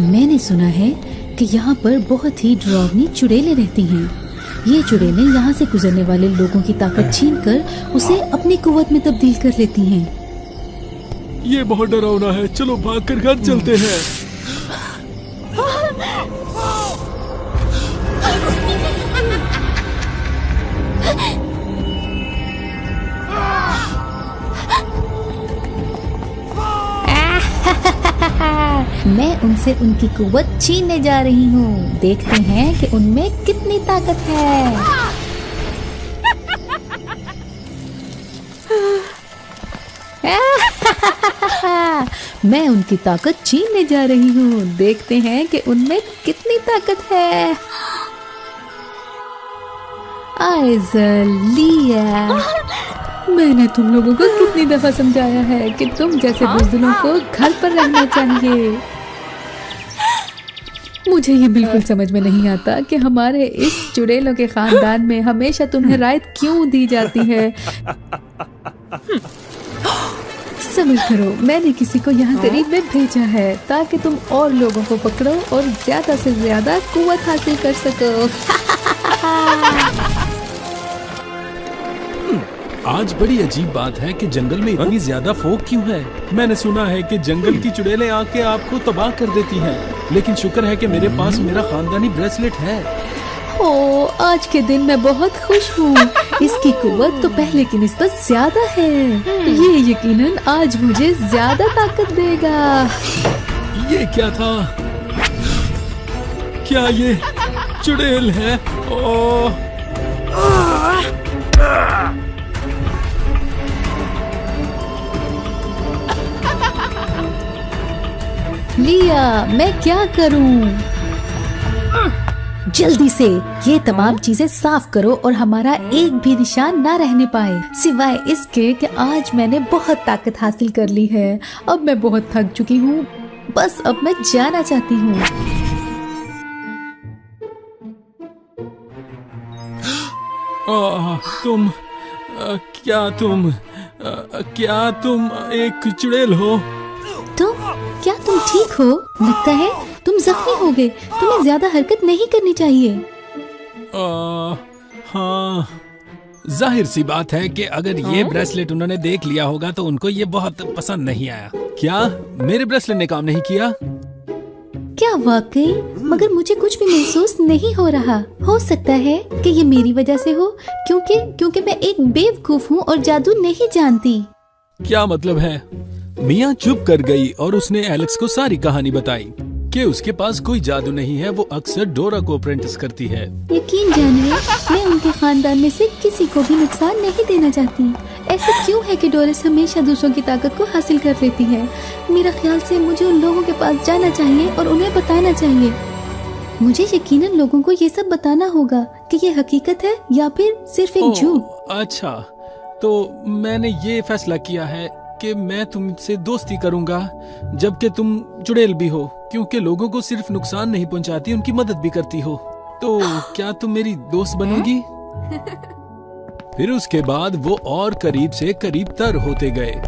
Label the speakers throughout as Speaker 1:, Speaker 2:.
Speaker 1: मैंने सुना है कि यहाँ पर बहुत ही डरावनी चुड़ैलें रहती हैं। ये चुड़ैलें यहाँ से गुजरने वाले लोगों की ताकत छीनकर उसे अपनी कुव्वत में तब्दील कर लेती हैं।
Speaker 2: ये बहुत डरावना है, चलो भागकर घर चलते हैं।
Speaker 1: मैं उनसे उनकी कुव्वत छीनने जा रही हूँ। देखते हैं कि उनमें कितनी ताकत है। मैं उनकी ताकत छीनने जा रही हूँ। देखते हैं कि उनमें कितनी ताकत है। आइज़ल, लिया, मैंने तुम लोगों को कितनी दफा समझाया है कि तुम जैसे बुज़दिलों को घर पर रहना चाहिए। मुझे ये बिल्कुल समझ में नहीं आता कि हमारे इस चुड़ैलों के खानदान में हमेशा तुम्हें रायत क्यों दी जाती है। समझ करो, मैंने किसी को यहाँ करीब में भेजा है ताकि तुम और लोगों को पकड़ो और ज्यादा से ज्यादा कुव्वत हासिल कर सको।
Speaker 2: आज बड़ी अजीब बात है कि जंगल में इतनी ज्यादा फोग क्यों है। मैंने सुना है कि जंगल की चुड़ैलें आके आपको तबाह कर देती हैं, लेकिन शुक्र है कि मेरे पास मेरा खानदानी ब्रेसलेट है।
Speaker 1: ओ, आज के दिन मैं बहुत खुश हूँ। इसकी कुव्वत तो पहले की निस्बत ज्यादा है। ये यकीनन आज मुझे ज्यादा ताकत देगा।
Speaker 2: ये क्या था? क्या ये चुड़ैल है? ओह!
Speaker 1: लिया, मैं क्या करूं? जल्दी से ये तमाम चीजें साफ करो और हमारा एक भी निशान ना रहने पाए, सिवाय इसके कि आज मैंने बहुत ताकत हासिल कर ली है। अब मैं बहुत थक चुकी हूँ, बस अब मैं जाना चाहती हूँ।
Speaker 2: क्या तुम एक चुड़ैल हो?
Speaker 1: क्या तुम ठीक हो? लगता है तुम जख्मी हो गए। तुम्हें ज्यादा हरकत नहीं करनी चाहिए।
Speaker 2: हाँ, जाहिर सी बात है कि अगर ये ब्रेसलेट उन्होंने देख लिया होगा तो उनको ये बहुत पसंद नहीं आया। क्या मेरे ब्रेसलेट ने काम नहीं किया?
Speaker 1: क्या वाकई? मगर मुझे कुछ भी महसूस नहीं हो रहा। हो सकता है कि ये मेरी वजह से हो, क्योंकि मैं एक बेवकूफ हूँ और जादू नहीं जानती।
Speaker 2: क्या मतलब है? मिया चुप कर गई और उसने एलेक्स को सारी कहानी बताई कि उसके पास कोई जादू नहीं है। वो अक्सर डोरा को अप्रेंटिस करती है।
Speaker 1: यकीन जानिए, मैं उनके खानदान में से किसी को भी नुकसान नहीं देना चाहती। ऐसा क्यों है कि डोरिस हमेशा दूसरों की ताकत को हासिल कर लेती है? मेरा ख्याल से मुझे उन लोगों के पास जाना चाहिए और उन्हें बताना चाहिए। मुझे यकीनन लोगों को ये सब बताना होगा कि ये हकीकत है या फिर सिर्फ एक झूठ।
Speaker 2: अच्छा, तो मैंने ये फैसला किया है कि मैं तुमसे दोस्ती करूंगा जबकि तुम चुड़ैल भी हो, क्योंकि लोगों को सिर्फ नुकसान नहीं पहुंचाती, उनकी मदद भी करती हो। तो क्या तुम मेरी दोस्त बनोगी? फिर उसके बाद वो और करीब से करीब तर होते गए।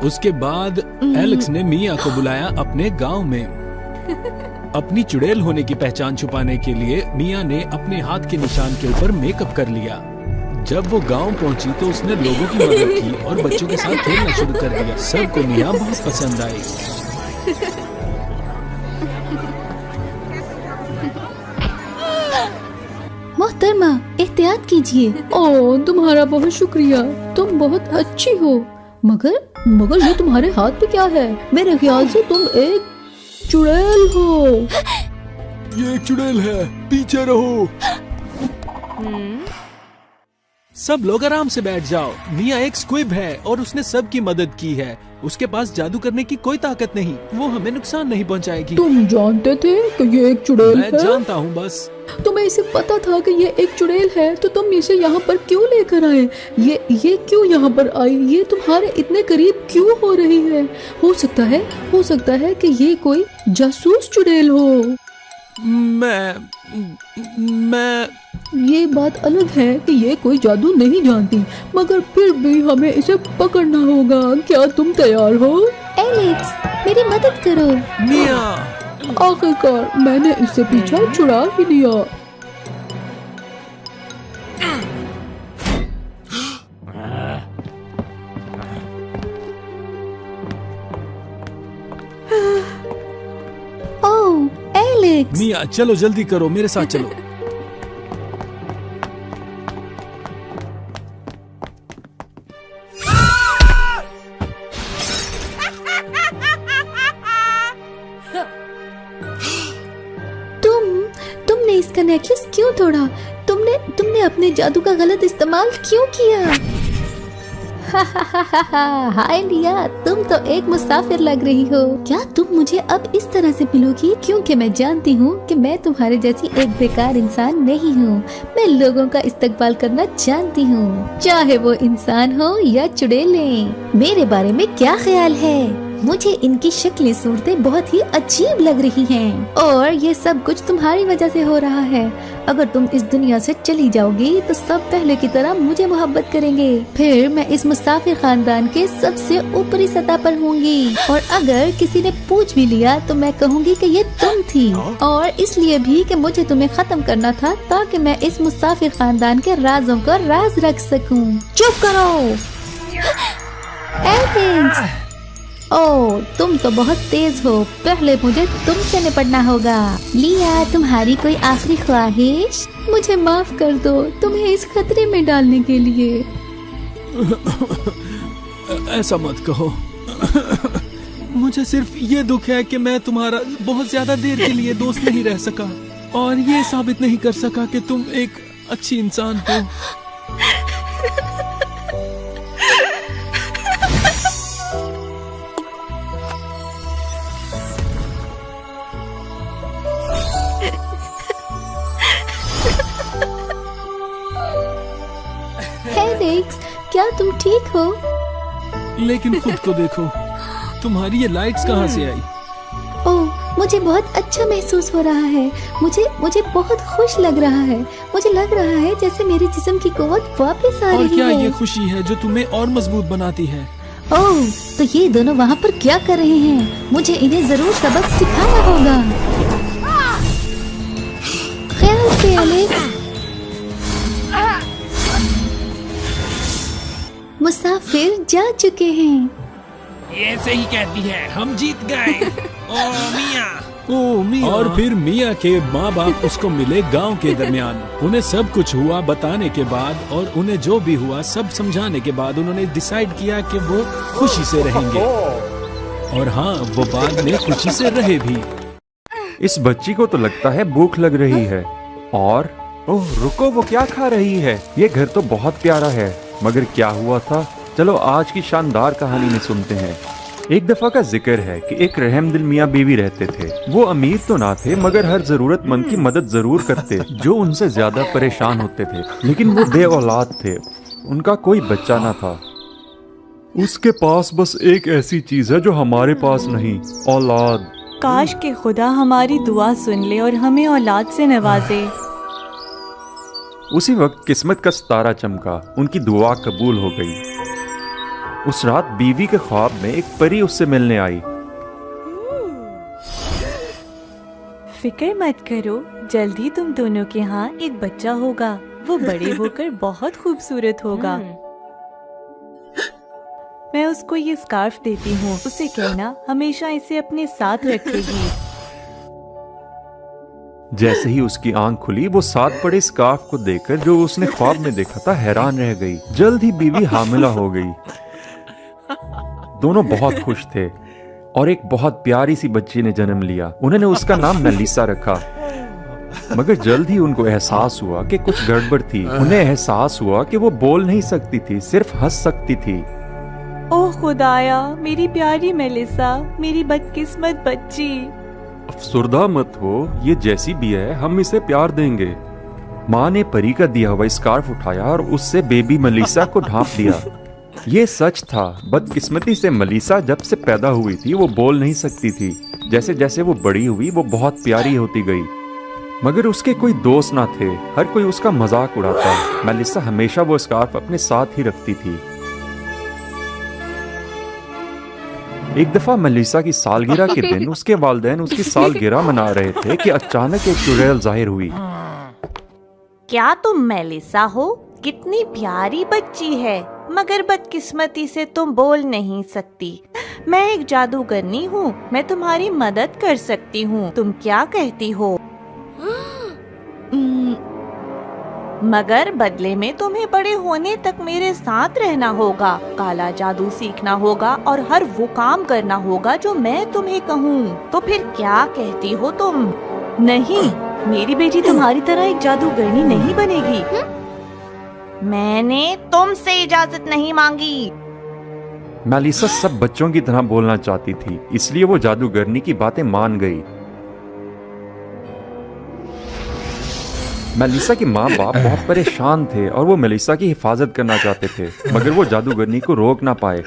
Speaker 2: उसके बाद एलेक्स ने मिया को बुलाया अपने गांव में। अपनी चुड़ैल होने की पहचान छुपाने के लिए मिया ने अपने हाथ के निशान के ऊपर मेकअप कर लिया। जब वो गांव पहुंची तो उसने लोगों की मदद की और बच्चों के साथ खेलना शुरू कर दिया। सबको मिया बहुत पसंद आई।
Speaker 1: मोहतरमा, एहतियात कीजिए। ओह, तुम्हारा बहुत शुक्रिया, तुम बहुत अच्छी हो। मगर ये तुम्हारे हाथ पे क्या है? मेरे ख्याल से तुम एक चुड़ैल हो।
Speaker 2: ये एक चुड़ैल है, पीछे रहो। सब लोग आराम से बैठ जाओ। मिया एक स्क्विब है और उसने सबकी मदद की है। उसके पास जादू करने की कोई ताकत नहीं, वो हमें नुकसान नहीं पहुंचाएगी।
Speaker 1: तुम जानते थे कि ये एक चुड़ैल है?
Speaker 2: मैं जानता हूँ, बस
Speaker 1: तुम्हें इसे पता था कि ये एक चुड़ैल है, तो तुम इसे यहाँ पर क्यों लेकर आए? ये क्यों यहाँ पर आई? ये तुम्हारे इतने करीब क्यों हो रही है? हो सकता है कि ये कोई जासूस चुड़ैल हो।
Speaker 2: मैं
Speaker 1: ये बात अलग है कि ये कोई जादू नहीं जानती, मगर फिर भी हमें इसे पकड़ना होगा। क्या तुम तैयार हो? एलेक्स, मेरी मदद करो।
Speaker 2: मिया,
Speaker 1: आखिरकार मैंने इससे पीछा छुड़ा ही लिया। ओह, एलेक्स।
Speaker 2: मिया चलो जल्दी करो, मेरे साथ चलो।
Speaker 1: तुमने इसका नेकलेस क्यों तोड़ा? तुमने अपने जादू का गलत इस्तेमाल क्यों किया? हाय लिया, तुम तो एक मुसाफिर लग रही हो। क्या तुम मुझे अब इस तरह से मिलोगी? क्योंकि मैं जानती हूँ कि मैं तुम्हारे जैसी एक बेकार इंसान नहीं हूँ। मैं लोगों का इस्तकबाल करना जानती हूँ, चाहे वो इंसान हो या चुड़ैलें। मेरे बारे में क्या ख्याल है? मुझे इनकी शक्लें सूरतें बहुत ही अजीब लग रही हैं, और ये सब कुछ तुम्हारी वजह से हो रहा है। अगर तुम इस दुनिया से चली जाओगी तो सब पहले की तरह मुझे मोहब्बत करेंगे। फिर मैं इस मुसाफिर खानदान के सबसे ऊपरी सतह पर होंगी, और अगर किसी ने पूछ भी लिया तो मैं कहूँगी कि ये तुम थी, और इसलिए भी कि मुझे तुम्हें खत्म करना था ताकि मैं इस मुसाफिर खानदान के राजों का राज रख सकूं। चुप करो एलेक्स। ओह, तुम तो बहुत तेज हो। पहले मुझे तुमसे निपटना होगा। लिया, तुम्हारी कोई आखिरी ख्वाहिश? मुझे माफ कर दो तुम्हें इस खतरे में डालने के लिए।
Speaker 2: ऐसा मत कहो। मुझे सिर्फ ये दुख है कि मैं तुम्हारा बहुत ज्यादा देर के लिए दोस्त नहीं रह सका, और ये साबित नहीं कर सका कि तुम एक अच्छी इंसान हो।
Speaker 1: एलेक्स, क्या तुम ठीक हो?
Speaker 2: लेकिन खुद को देखो, तुम्हारी ये लाइट्स कहाँ से आई?
Speaker 1: ओह, मुझे बहुत अच्छा महसूस हो रहा है। मुझे बहुत खुश लग रहा है। मुझे लग रहा है जैसे मेरे जिस्म की कुव्वत वापस आ रही है।
Speaker 2: और क्या ये खुशी है जो तुम्हें और मजबूत बनाती है?
Speaker 1: ओह, तो ये दोनों वहाँ पर क्या कर रहे हैं? मुझे इन्हें जरूर सबक सिखाना होगा। ख्याल से एलेक्स। मुसाफिर जा चुके हैं।
Speaker 3: ये सही कहती है, हम जीत गए।
Speaker 2: ओ मिया। और फिर मिया के माँ बाप उसको मिले गांव के दरमियान। उन्हें सब कुछ हुआ बताने के बाद, और उन्हें जो भी हुआ सब समझाने के बाद, उन्होंने डिसाइड किया कि वो खुशी से रहेंगे। और हाँ, वो बाद में खुशी से रहे भी।
Speaker 4: इस बच्ची को तो लगता है भूख लग रही है। और ओह रुको, वो क्या खा रही है? ये घर तो बहुत प्यारा है, मगर क्या हुआ था? चलो आज की शानदार कहानी में सुनते हैं। एक दफा का जिक्र है कि एक रहमदिल मियाँ बीवी रहते थे। वो अमीर तो ना थे, मगर हर जरूरतमंद की मदद जरूर करते जो उनसे ज्यादा परेशान होते थे। लेकिन वो बे औलाद थे, उनका कोई बच्चा ना था। उसके पास बस एक ऐसी चीज है जो हमारे पास नहीं, औलाद।
Speaker 5: काश के खुदा हमारी दुआ सुन ले और हमें औलाद से नवाजे।
Speaker 4: उसी वक्त किस्मत का सितारा चमका, उनकी दुआ कबूल हो गई। उस रात बीवी के ख्वाब में एक परी उससे मिलने आई।
Speaker 5: फिक्र मत करो, जल्दी तुम दोनों के यहाँ एक बच्चा होगा। वो बड़े होकर बहुत खूबसूरत होगा। मैं उसको ये स्कार्फ देती हूँ, उसे कहना हमेशा इसे अपने साथ रखेगी।
Speaker 4: जैसे ही उसकी आंख खुली, वो साथ पड़े स्कार्फ को देखकर जो उसने ख्वाब में देखा था हैरान रह गई। जल्द ही बीवी हामिला हो गई। दोनों बहुत खुश थे और एक बहुत प्यारी सी बच्ची ने जन्म लिया। उन्होंने उसका नाम मेलिसा रखा। मगर जल्द ही उनको एहसास हुआ कि कुछ गड़बड़ थी। उन्हें एहसास हुआ कि वो बोल नहीं सकती थी, सिर्फ हंस सकती थी।
Speaker 5: ओह खुदाया, मेरी प्यारी मेलिसा, मेरी बदकिस्मत बच्ची।
Speaker 4: अफसुर्दा मत हो, ये जैसी भी है हम इसे प्यार देंगे। माँ ने परी का दिया हुआ स्कार्फ उठाया और उससे बेबी मेलिसा को ढांप दिया। ये सच था, बदकिस्मती से मेलिसा जब से पैदा हुई थी वो बोल नहीं सकती थी। जैसे जैसे वो बड़ी हुई वो बहुत प्यारी होती गई। मगर उसके कोई दोस्त ना थे, हर कोई उसका मजाक उड़ाता। मेलिसा हमेशा वो स्कार्फ अपने साथ ही रखती थी। एक दफा मेलिसा की सालगिरह के दिन उसके वालिदैन उसकी सालगिरह मना रहे थे कि अचानक एक चुड़ैल जाहिर हुई।
Speaker 5: क्या तुम मेलिसा हो? कितनी प्यारी बच्ची है, मगर बदकिस्मती से तुम बोल नहीं सकती। मैं एक जादूगरनी हूँ, मैं तुम्हारी मदद कर सकती हूँ। तुम क्या कहती हो? मगर बदले में तुम्हें बड़े होने तक मेरे साथ रहना होगा, काला जादू सीखना होगा और हर वो काम करना होगा जो मैं तुम्हें कहूँ। तो फिर क्या कहती हो तुम? नहीं, मेरी बेटी तुम्हारी तरह एक जादूगरनी नहीं बनेगी। मैंने तुमसे इजाजत नहीं मांगी।
Speaker 4: मेलिसा सब बच्चों की तरह बोलना चाहती थी, इसलिए वो जादूगरनी की बातें मान गई। मेलिसा के माँ बाप बहुत परेशान थे और वो मेलिसा की हिफाजत करना चाहते थे, मगर वो जादूगरनी को रोक ना पाए।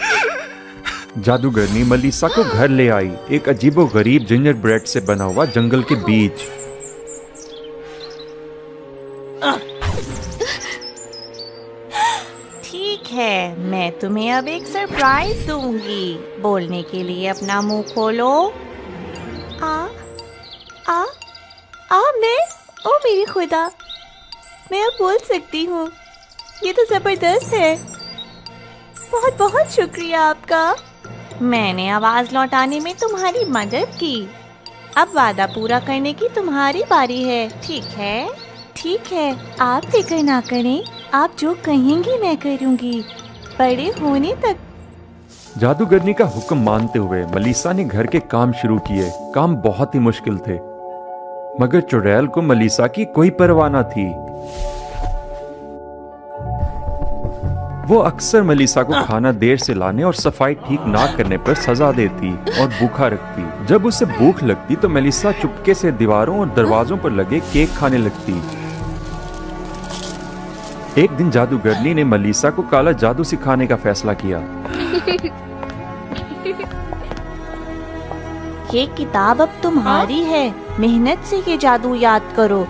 Speaker 4: जादूगरनी मेलिसा को घर ले आई, एक अजीबो गरीब जिंजर ब्रेड से बना हुआ जंगल के बीच।
Speaker 5: ठीक है, मैं तुम्हें अब एक सरप्राइज दूंगी। बोलने के लिए अपना मुंह खोलो। आ आ आ मैं, ओ मेरी खुदा, मैं अब बोल सकती हूँ। ये तो जबरदस्त है। बहुत बहुत शुक्रिया आपका। मैंने आवाज लौटाने में तुम्हारी मदद की। अब वादा पूरा करने की तुम्हारी बारी है। ठीक है, ठीक है, आप फिक्र ना करें। आप जो कहेंगी मैं करूँगी, बड़े होने तक।
Speaker 4: जादूगरनी का हुक्म मानते हुए मेलिसा ने घर के काम शुरू किए। काम बहुत ही मुश्किल थे, मगर चुड़ैल को मेलिसा की कोई परवाह न थी। वो अक्सर मेलिसा को खाना देर से लाने और सफाई ठीक ना करने पर सजा देती और भूखा रखती। जब उसे भूख लगती तो मेलिसा चुपके से दीवारों और दरवाजों पर लगे केक खाने लगती। एक दिन जादूगरनी ने मेलिसा को काला जादू सिखाने का फैसला किया।
Speaker 5: ये किताब अब तुम्हारी है। मेहनत से ये जादू याद करो।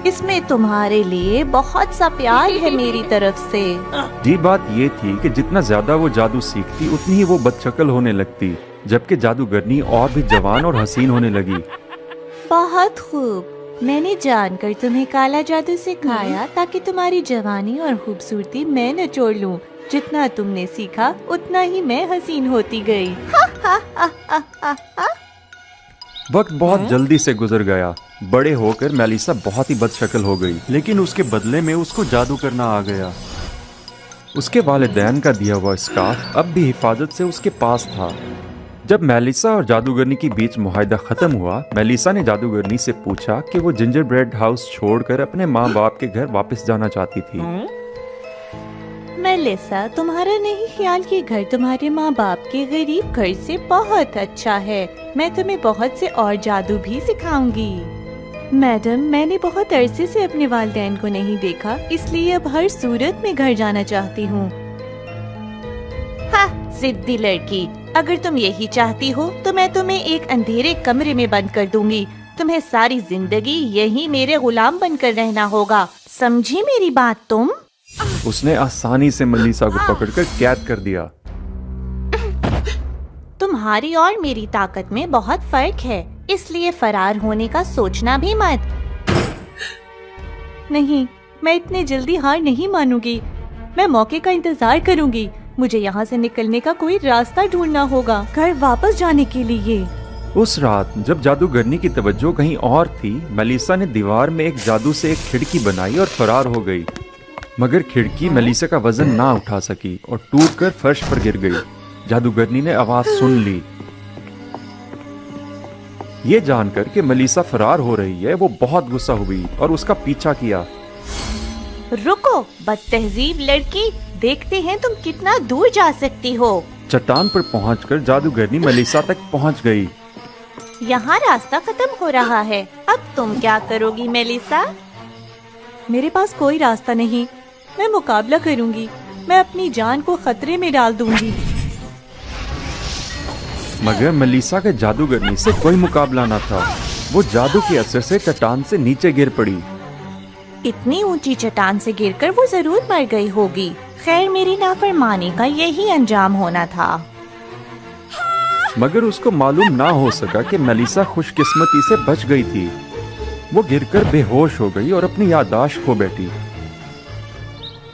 Speaker 5: इसमें तुम्हारे लिए बहुत सा प्यार है मेरी तरफ से।
Speaker 4: जी बात ये थी कि जितना ज्यादा वो जादू सीखती उतनी ही वो बदशक्ल होने लगती, जबकि जादूगरनी और भी जवान और हसीन होने लगी।
Speaker 5: बहुत खूब, मैंने जानकर तुम्हें काला जादू सिखाया ताकि तुम्हारी जवानी और खूबसूरती मैं निचोड़ लूं। जितना तुमने सीखा उतना ही मैं हसीन होती गई।
Speaker 4: वक्त बहुत जल्दी से गुजर गया। बड़े होकर मेलिसा बहुत ही बदशक्ल हो गई, लेकिन उसके बदले में उसको जादू करना आ गया। उसके वालिदैन का दिया हुआ स्कार्फ अब भी हिफाजत से उसके पास था। जब मेलिसा और जादूगरनी के बीच मुआहदा खत्म हुआ, मेलिसा ने जादूगरनी से पूछा कि वो जिंजर ब्रेड हाउस छोड़कर अपने माँ बाप के घर वापस जाना चाहती थी।
Speaker 5: मेलिसा, तुम्हारा नहीं ख्याल कि घर तुम्हारे माँ बाप के गरीब घर से बहुत अच्छा है? मैं तुम्हें बहुत से और जादू भी सिखाऊंगी। मैडम, मैंने बहुत अरसे से अपने वालिदैन को नहीं देखा, इसलिए अब हर सूरत में घर जाना चाहती हूँ। हाँ, जिद्दी लड़की, अगर तुम यही चाहती हो तो मैं तुम्हें एक अंधेरे कमरे में बंद कर दूंगी। तुम्हें सारी जिंदगी यही मेरे गुलाम बनकर रहना होगा। समझी मेरी बात तुम?
Speaker 4: उसने आसानी से मेलिसा को पकड़कर कैद कर दिया।
Speaker 5: तुम्हारी और मेरी ताकत में बहुत फर्क है, इसलिए फरार होने का सोचना भी मत। नहीं, मैं इतने जल्दी हार नहीं मानूंगी। मैं मौके का इंतजार करूंगी। मुझे यहाँ से निकलने का कोई रास्ता ढूंढना होगा, घर वापस जाने के लिए।
Speaker 4: उस रात जब जादूगरनी की तवज्जो कहीं और थी, मेलिसा ने दीवार में एक जादू से एक खिड़की बनाई और फरार हो गई। मगर खिड़की मेलिसा का वजन ना उठा सकी और टूटकर फर्श पर गिर गई। जादूगरनी ने आवाज सुन ली। ये जानकर कि मेलिसा फरार हो रही है, वो बहुत गुस्सा हुई और उसका पीछा किया।
Speaker 5: रुको बदतहजीब लड़की, देखते हैं तुम कितना दूर जा सकती हो।
Speaker 4: चट्टान पर पहुंचकर जादूगरनी मेलिसा तक पहुंच गई।
Speaker 5: यहाँ रास्ता खत्म हो रहा है, अब तुम क्या करोगी मेलिसा? मेरे पास कोई रास्ता नहीं, मैं मुकाबला करूंगी। मैं अपनी जान को खतरे में डाल दूंगी।
Speaker 4: मगर मेलिसा के जादूगरनी से कोई मुकाबला न था। वो जादू के असर से चट्टान से नीचे गिर पड़ी।
Speaker 5: इतनी ऊंची चट्टान से गिरकर वो जरूर मर गई होगी। खैर, मेरी नाफरमानी का यही अंजाम होना था।
Speaker 4: मगर उसको मालूम ना हो सका कि मेलिसा खुशकिस्मती से बच गई थी। वो गिरकर बेहोश हो गई और अपनी याददाश्त खो बैठी।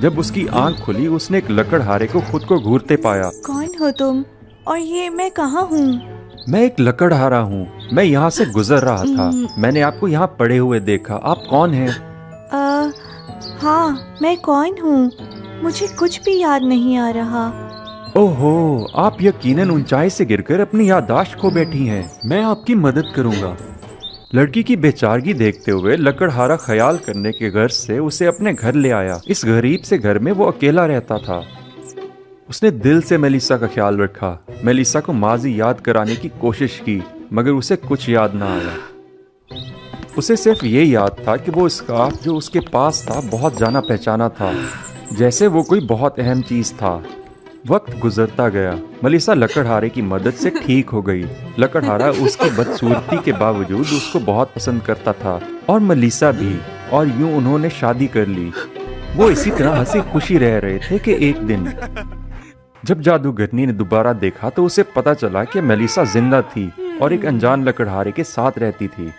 Speaker 4: जब उसकी आंख खुली उसने एक लकड़हारे को खुद को घूरते पाया।
Speaker 5: कौन हो तुम और ये मैं कहाँ हूँ?
Speaker 4: मैं एक लकड़हारा हूँ। मैं यहाँ से गुजर रहा था। मैंने आपको यहाँ पड़े हुए देखा। आप कौन हैं?
Speaker 5: हाँ, मैं कौन हूँ? मुझे कुछ भी याद नहीं आ रहा।
Speaker 4: ओहो, आप यकीनन ऊंचाई से गिरकर अपनी याददाश्त खो बैठी हैं। मैं आपकी मदद करूंगा। लड़की की बेचारगी देखते हुए लकड़हारा ख्याल करने के गर्ज से उसे अपने घर ले आया। इस गरीब से घर में वो अकेला रहता था। उसने दिल से मेलिसा का ख्याल रखा। मेलिसा को माजी याद कराने की कोशिश की, मगर उसे कुछ याद ना आया। उसे सिर्फ ये याद था कि वो स्कार्फ जो उसके पास था बहुत जाना पहचाना था, जैसे वो कोई बहुत अहम चीज था। वक्त गुजरता गया। मेलिसा लकड़हारे की मदद से ठीक हो गई। लकड़हारा उसकी बदसूरती के बावजूद उसको बहुत पसंद करता था और मेलिसा भी, और यूं उन्होंने शादी कर ली। वो इसी तरह हंसी खुशी रह रहे थे कि एक दिन जब जादूगरनी ने दोबारा देखा तो उसे पता चला कि मेलिसा जिंदा थी और एक अनजान लकड़हारे के साथ रहती थी।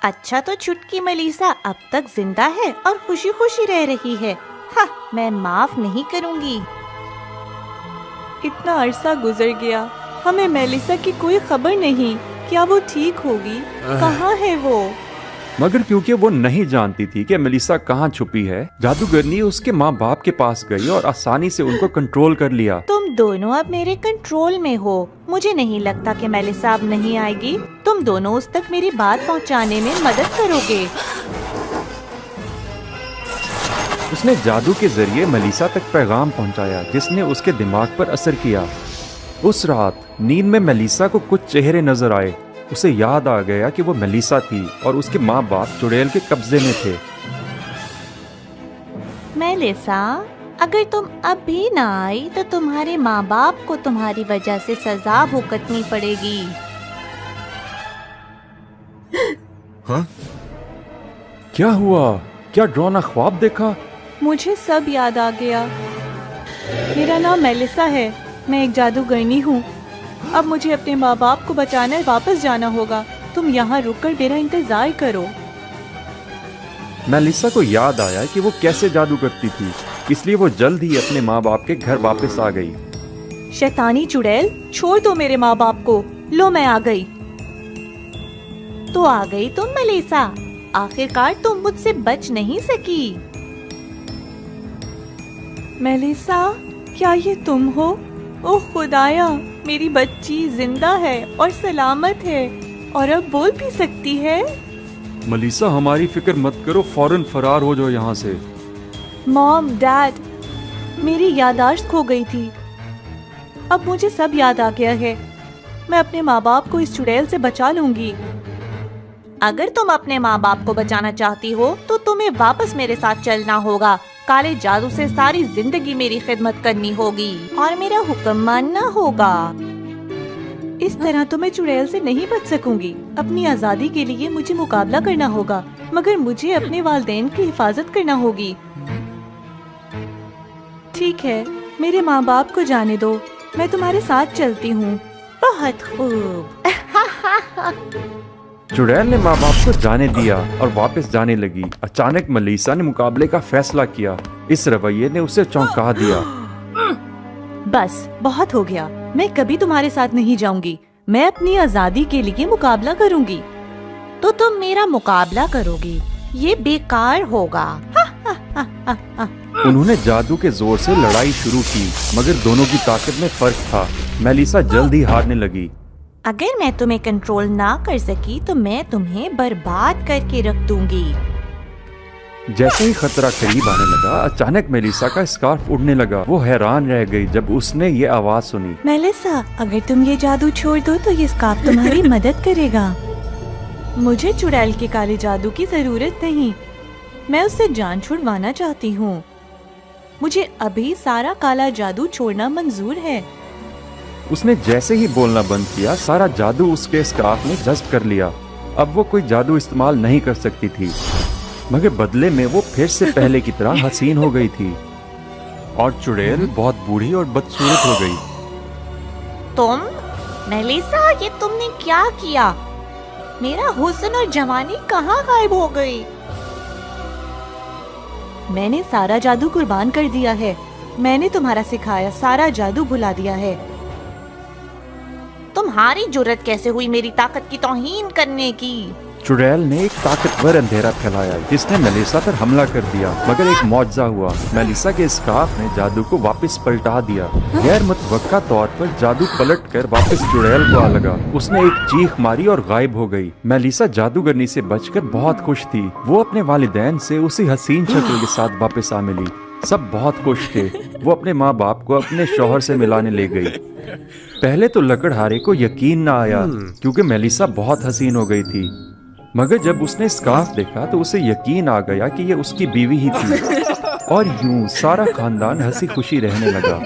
Speaker 5: अच्छा, तो चुटकी मेलिसा अब तक जिंदा है और खुशी खुशी रह रही है। हाँ, मैं माफ नहीं करूंगी। इतना अरसा गुजर गया, हमें मेलिसा की कोई खबर नहीं। क्या वो ठीक होगी? कहाँ है वो?
Speaker 4: मगर क्योंकि वो नहीं जानती थी कि मेलिसा कहाँ छुपी है, जादूगरनी उसके माँ बाप के पास गई और आसानी से उनको कंट्रोल कर लिया।
Speaker 5: तुम दोनों अब मेरे कंट्रोल में हो। मुझे नहीं लगता कि मेलिसा अब नहीं आएगी। तुम दोनों उस तक मेरी बात पहुँचाने में मदद करोगे।
Speaker 4: उसने जादू के जरिए मेलिसा तक पैगाम पहुंचाया, जिसने उसके दिमाग पर असर किया। उस रात नींद में मेलिसा को कुछ चेहरे नजर आए। उसे याद आ गया कि वो मेलिसा थी और उसके माँ बाप चुड़ैल के कब्जे में थे।
Speaker 5: मेलिसा, अगर तुम अब भी ना आई तो तुम्हारे माँ बाप को तुम्हारी वजह से सजा भुगतनी पड़ेगी।
Speaker 4: हाँ? क्या हुआ? क्या डरावना ख्वाब देखा?
Speaker 5: मुझे सब याद आ गया। मेरा नाम मेलिसा है। मैं एक जादूगरनी हूँ। अब मुझे अपने माँ बाप को बचाने वापस जाना होगा। तुम यहाँ रुककर मेरा इंतजार करो।
Speaker 4: मेलिसा को याद आया कि वो कैसे जादू करती थी, इसलिए वो जल्द ही अपने माँ बाप के घर वापस आ गई।
Speaker 5: शैतानी चुड़ैल, छोड़ दो मेरे माँ बाप को। लो, मैं आ गई। तो आ गई तुम मेलिसा। आखिरकार तुम मुझसे बच नहीं सकी। मेलिसा, क्या ये तुम हो? ओह खुदाया, मेरी बच्ची जिंदा है और सलामत है और अब बोल भी सकती है।
Speaker 4: मेलिसा, हमारी फिक्र मत करो, फौरन फरार हो जाओ यहाँ से।
Speaker 5: मॉम, डैड, मेरी याददाश्त खो गई थी। अब मुझे सब याद आ गया है। मैं अपने माँ बाप को इस चुड़ैल से बचा लूंगी। अगर तुम अपने माँ बाप को बचाना चाहती हो तो तुम्हें वापस मेरे साथ चलना होगा। काले जादू से सारी जिंदगी मेरी खिदमत करनी होगी और मेरा हुक्म मानना होगा। इस तरह तो मैं चुड़ैल से नहीं बच सकूंगी। अपनी आजादी के लिए मुझे मुकाबला करना होगा, मगर मुझे अपने वालिदैन की हिफाजत करना होगी। ठीक है, मेरे माँ बाप को जाने दो। मैं तुम्हारे साथ चलती हूँ। बहुत खूब।
Speaker 4: चुड़ैल ने माँ बाप को जाने दिया और वापस जाने लगी। अचानक मेलिसा ने मुकाबले का फैसला किया। इस रवैये ने उसे चौंका दिया।
Speaker 5: बस बहुत हो गया। मैं कभी तुम्हारे साथ नहीं जाऊंगी। मैं अपनी आजादी के लिए मुकाबला करूंगी। तो तुम मेरा मुकाबला करोगी? ये बेकार होगा।
Speaker 4: उन्होंने जादू के जोर से लड़ाई शुरू की, मगर दोनों की ताकत में फर्क था। मेलिसा जल्द ही हारने लगी।
Speaker 5: अगर मैं तुम्हें कंट्रोल ना कर सकी तो मैं तुम्हें बर्बाद करके रख दूंगी।
Speaker 4: जैसे ही खतरा करीब आने लगा, अचानक मेलिसा का स्कार्फ उड़ने लगा। वो हैरान रह गई जब उसने ये आवाज सुनी।
Speaker 5: मेलिसा, अगर तुम ये जादू छोड़ दो तो ये स्कार्फ तुम्हारी मदद करेगा। मुझे चुड़ैल के काले जादू की जरूरत नहीं। मैं उससे जान छुड़वाना चाहती हूँ। मुझे अभी सारा काला जादू छोड़ना मंजूर है।
Speaker 4: उसने जैसे ही बोलना बंद किया, सारा जादू उसके स्कार्फ ने जज्ब कर लिया। अब वो कोई जादू इस्तेमाल नहीं कर सकती थी, मगर बदले में वो फिर से पहले की तरह हसीन हो गई थी और चुड़ैल बहुत बूढ़ी और बदसूरत हो गई।
Speaker 5: मेलिसा, ये तुमने क्या किया? मेरा हुस्न और जवानी कहाँ गायब हो गई? मैंने सारा जादू कुर्बान कर दिया है। मैंने तुम्हारा सिखाया सारा जादू भुला दिया है। तुम्हारी जुर्रत कैसे हुई मेरी ताकत की तौहीन करने की?
Speaker 4: चुड़ैल ने एक ताकतवर अंधेरा फैलाया जिसने मेलिसा पर हमला कर दिया, मगर एक मौजज़ा हुआ। मेलिसा के स्कार्फ ने जादू को वापस पलटा दिया। गैर मुतवक्का तौर पर जादू पलट कर वापस चुड़ैल को आ लगा। उसने एक चीख मारी और गायब हो गई। मेलिसा जादूगरनी से बचकर बहुत खुश थी। वो अपने वालिदैन से उसी हसीन शक्ल के साथ वापस आ मिली। सब बहुत खुश थे। वो अपने माँ बाप को अपने शौहर से मिलाने ले गई। पहले तो लकड़हारे को यकीन न आया क्योंकि मेलिसा बहुत हसीन हो गई थी, मगर जब उसने स्कार्फ देखा तो उसे यकीन आ गया कि ये उसकी बीवी ही थी। और यूं सारा खानदान हंसी खुशी रहने लगा।